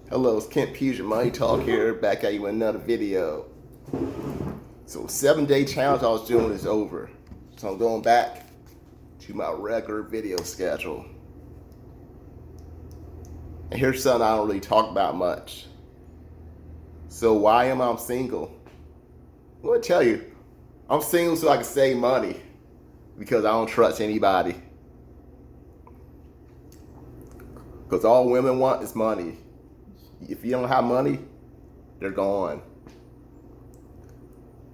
Hello, it's Kent Puget Money Talk here, back at you with another video. So 7-day challenge I was doing is over. So I'm going back to my regular video schedule. And here's something I don't really talk about much. So why am I single? I'm gonna tell you, I'm single so I can save money because I don't trust anybody. Because all women want is money. If you don't have money, they're gone.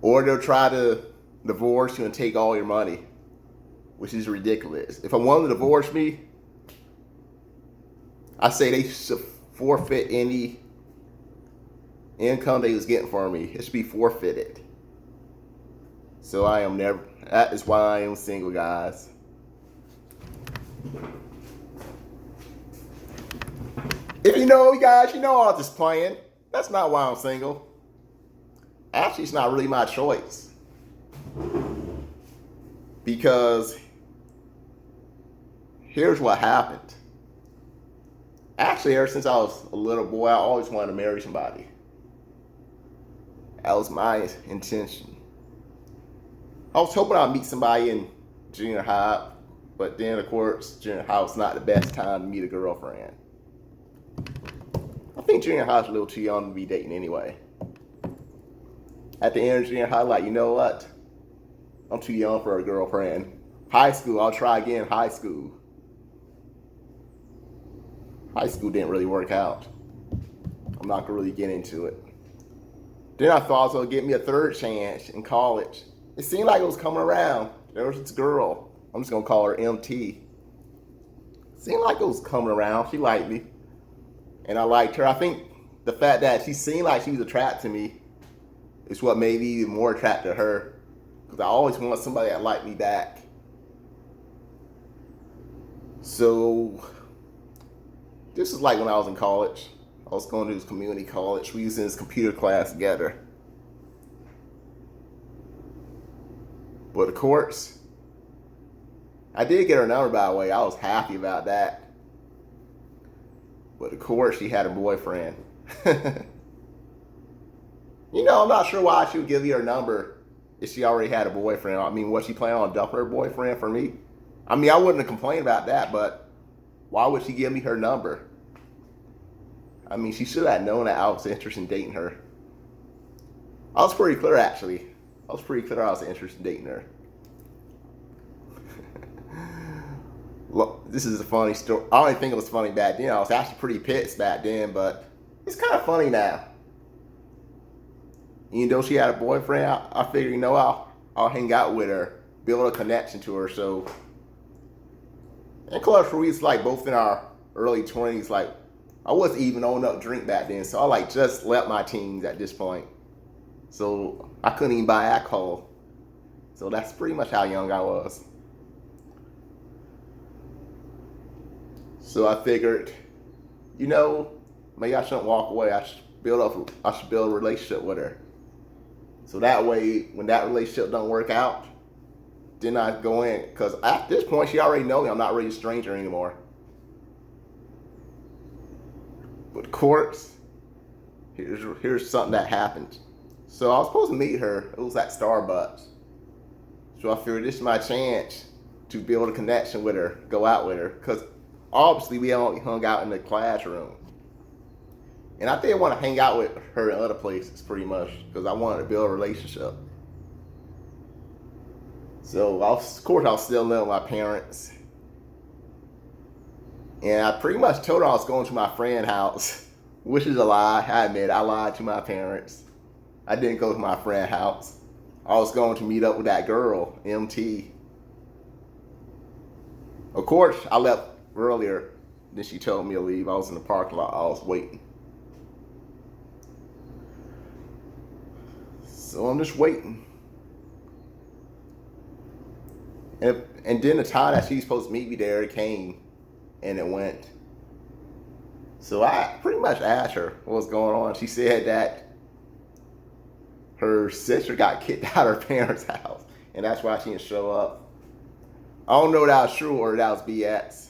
Or they'll try to divorce you and take all your money, which is ridiculous. If a woman divorced me, I say they should forfeit any income they was getting from me. It should be forfeited. So that is why I am single, guys. If you know, guys, you know I was just playing. That's not why I'm single. Actually, it's not really my choice. Because here's what happened. Actually, ever since I was a little boy, I always wanted to marry somebody. That was my intention. I was hoping I'd meet somebody in junior high, but then, of course, junior high was not the best time to meet a girlfriend. I think junior high is a little too young to be dating anyway. At the end of junior high, like, you know what? I'm too young for a girlfriend. High school, I'll try again. High school didn't really work out. I'm not gonna really get into it. Then I thought I was gonna get me a third chance in college. It seemed like it was coming around. There was this girl. I'm just gonna call her MT. It seemed like it was coming around. She liked me, and I liked her. I think the fact that she seemed like she was attracted to me is what made me even more attracted to her. Because I always want somebody that liked me back. So this is like when I was in college. I was going to this community college. We was in this computer class together. But of course, I did get her number, by the way. I was happy about that. But of course, she had a boyfriend. You know, I'm not sure why she would give you her number if she already had a boyfriend. I mean, was she planning on dumping her boyfriend for me? I mean, I wouldn't have complained about that, but why would she give me her number? I mean, she should have known that I was interested in dating her. I was pretty clear, actually. I was pretty clear I was interested in dating her. Look, this is a funny story. I don't even think it was funny back then. I was actually pretty pissed back then, but it's kind of funny now. Even though she had a boyfriend, I figured, you know, I'll hang out with her, build a connection to her. So, and close, we was like both in our early 20s. Like, I wasn't even old enough to drink back then, so I like just left my teens at this point. So I couldn't even buy alcohol. So that's pretty much how young I was. So I figured, you know, maybe I shouldn't walk away. I should build a relationship with her. So that way, when that relationship don't work out, then I go in. Because at this point, she already knows me. I'm not really a stranger anymore. But of course, here's something that happened. So I was supposed to meet her. It was at Starbucks. So I figured this is my chance to build a connection with her, go out with her. Because obviously, we only hung out in the classroom. And I did want to hang out with her in other places, pretty much, because I wanted to build a relationship. So, of course, I was still living with my parents. And I pretty much told her I was going to my friend's house, which is a lie. I admit, I lied to my parents. I didn't go to my friend's house. I was going to meet up with that girl, MT. Of course, I left earlier than she told me to leave. I was in the parking lot. I was waiting. So I'm just waiting. And then the time that she's supposed to meet me there, it came and it went. So I pretty much asked her what was going on. She said that her sister got kicked out of her parents' house, and that's why she didn't show up. I don't know if that was true or that was BS.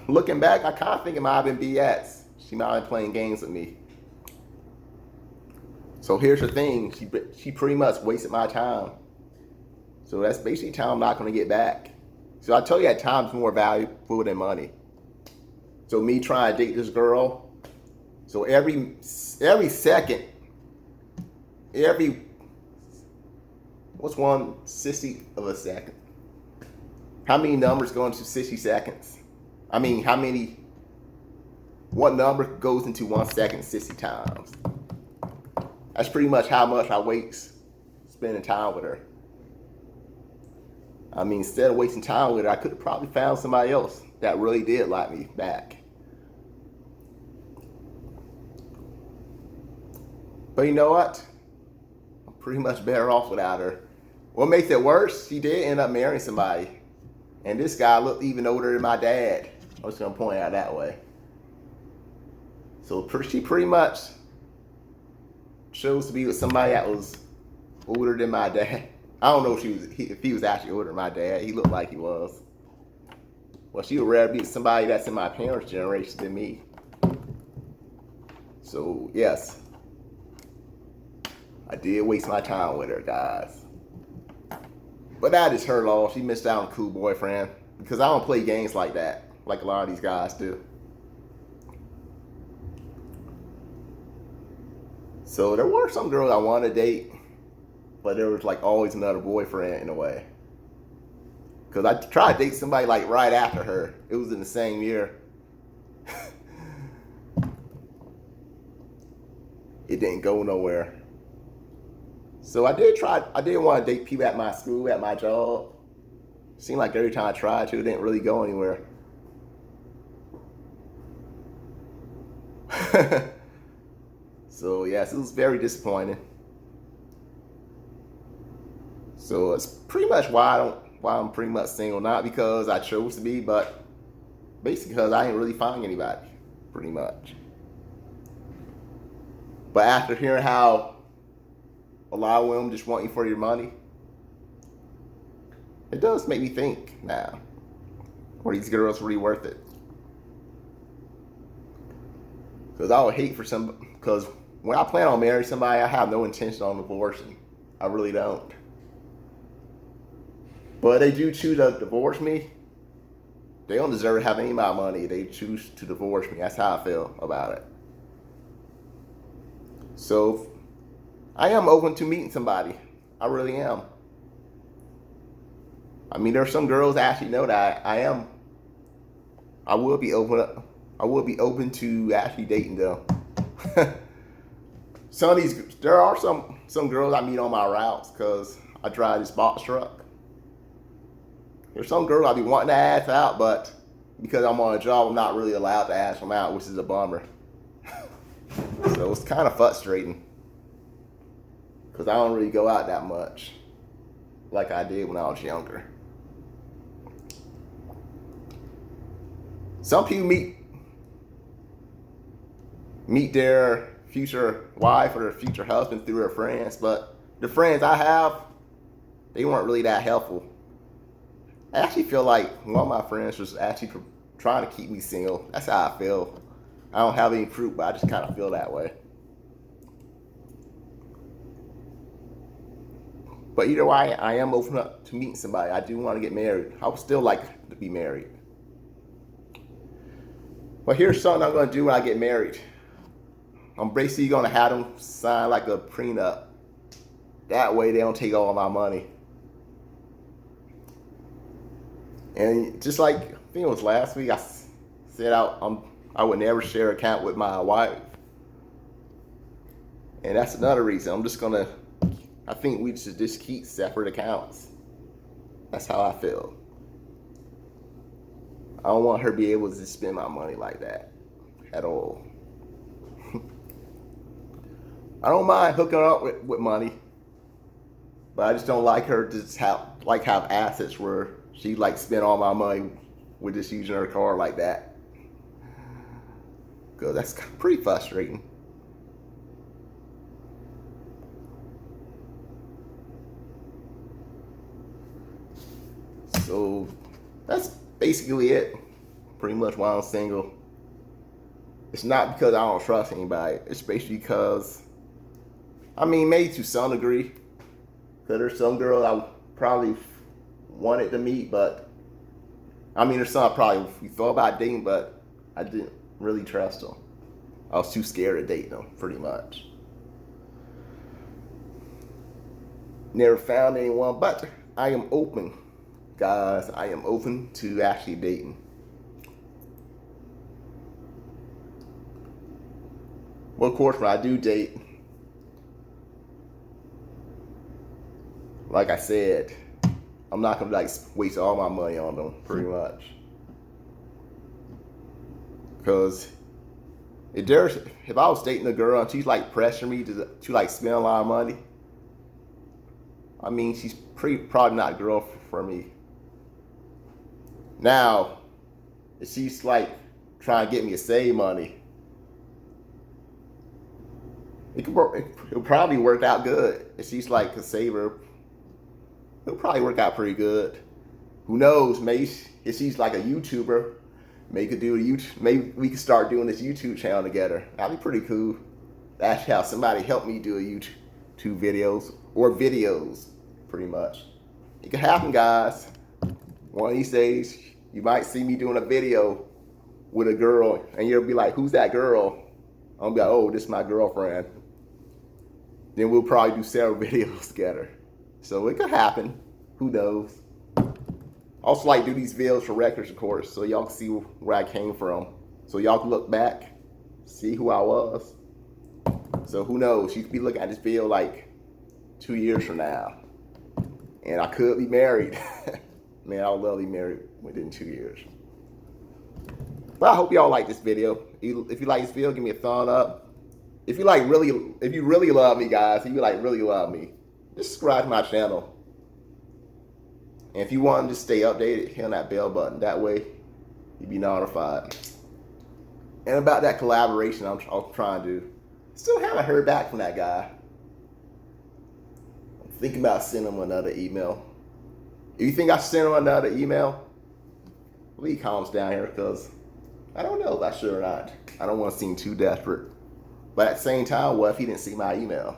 Looking back, I kind of think it might have been BS. She might have been playing games with me. So here's the thing, she pretty much wasted my time. So that's basically time I'm not going to get back. So I tell you that time's more valuable than money. So me trying to date this girl, so every second, what's 1/60 of a second? How many numbers go into 60 seconds? I mean, what number goes into 1 second 60 times? That's pretty much how much I waste spending time with her. I mean, instead of wasting time with her, I could have probably found somebody else that really did like me back. But you know what? I'm pretty much better off without her. What makes it worse, she did end up marrying somebody. And this guy looked even older than my dad. I'm just going to point out that way. So she pretty much chose to be with somebody that was older than my dad. I don't know if he was actually older than my dad. He looked like he was. Well, she would rather be with somebody that's in my parents' generation than me. So, yes. I did waste my time with her, guys. But that is her loss. She missed out on a cool boyfriend. Because I don't play games like that, like a lot of these guys do. So there were some girls I wanted to date, but there was like always another boyfriend in a way. Because I tried to date somebody like right after her. It was in the same year. It didn't go nowhere. So I did want to date people at my school, at my job. Seemed like every time I tried to, it didn't really go anywhere. So yes, it was very disappointing. So it's pretty much why I'm pretty much single. Not because I chose to be, but basically because I ain't really finding anybody, pretty much. But after hearing how a lot of women just want you for your money, it does make me think now, are these girls really worth it? Because I would hate for because when I plan on marrying somebody, I have no intention on divorcing. I really don't. But they do choose to divorce me. They don't deserve to have any of my money. They choose to divorce me. That's how I feel about it. So I am open to meeting somebody. I really am. I mean, there are some girls that actually know that I will be open to actually dating them. There are some girls I meet on my routes because I drive this box truck. There's some girls I be wanting to ask out, but because I'm on a job, I'm not really allowed to ask them out, which is a bummer. So it's kind of frustrating because I don't really go out that much like I did when I was younger. Some people meet their future wife or their future husband through their friends, but the friends I have, they weren't really that helpful. I actually feel like one of my friends was actually trying to keep me single. That's how I feel. I don't have any proof, but I just kind of feel that way. But either way, I am open up to meeting somebody. I do want to get married. I would still like to be married. But here's something I'm going to do when I get married. I'm basically going to have them sign like a prenup. That way they don't take all my money. And just like, I think it was last week, I said I would never share an account with my wife. And that's another reason. I think we should just keep separate accounts. That's how I feel. I don't want her to be able to spend my money like that at all. I don't mind hooking up with money, but I just don't like her to just have assets where she spend all my money with just using her car like that. Because that's pretty frustrating. So that's basically it. pretty much why I'm single. It's not because I don't trust anybody. It's basically because, I mean, maybe to some degree, because there's some girls I probably wanted to meet, but I mean, there's some I probably thought about dating, but I didn't really trust them. I was too scared to date them, pretty much. Never found anyone, but I am open, guys. I am open to actually dating. Well, of course, when I do date, like I said, I'm not gonna like waste all my money on them, pretty much. Because if I was dating a girl and she's like pressuring me to like spend a lot of money, I mean, she's probably not a girl for me. Now, if she's like trying to get me to save money, it'll probably work out good. If she's like a saver, it'll probably work out pretty good. Who knows? Maybe if she's like a YouTuber, maybe we could start doing this YouTube channel together. That'd be pretty cool. That's how somebody help me do a YouTube videos, pretty much. It could happen, guys. One of these days, you might see me doing a video with a girl, and you'll be like, "Who's that girl?" I'm gonna be like, "Oh, this is my girlfriend." Then we'll probably do several videos together. So it could happen. Who knows? I also like do these videos for records, of course, so y'all can see where I came from. So y'all can look back, see who I was. So who knows? You could be looking at this video like 2 years from now. And I could be married. Man, I would love to be married within 2 years. But I hope y'all like this video. If you like this video, give me a thumb up. If you really love me, guys, if you like really love me, just subscribe to my channel. And if you want to stay updated, hit on that bell button. That way, you'll be notified. And about that collaboration I'm trying to do, still haven't heard back from that guy. I'm thinking about sending him another email. If you think I should send him another email, leave comments down here, because I don't know if I should or not. I don't want to seem too desperate. But at the same time, what if he didn't see my email?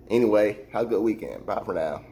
Anyway, have a good weekend. Bye for now.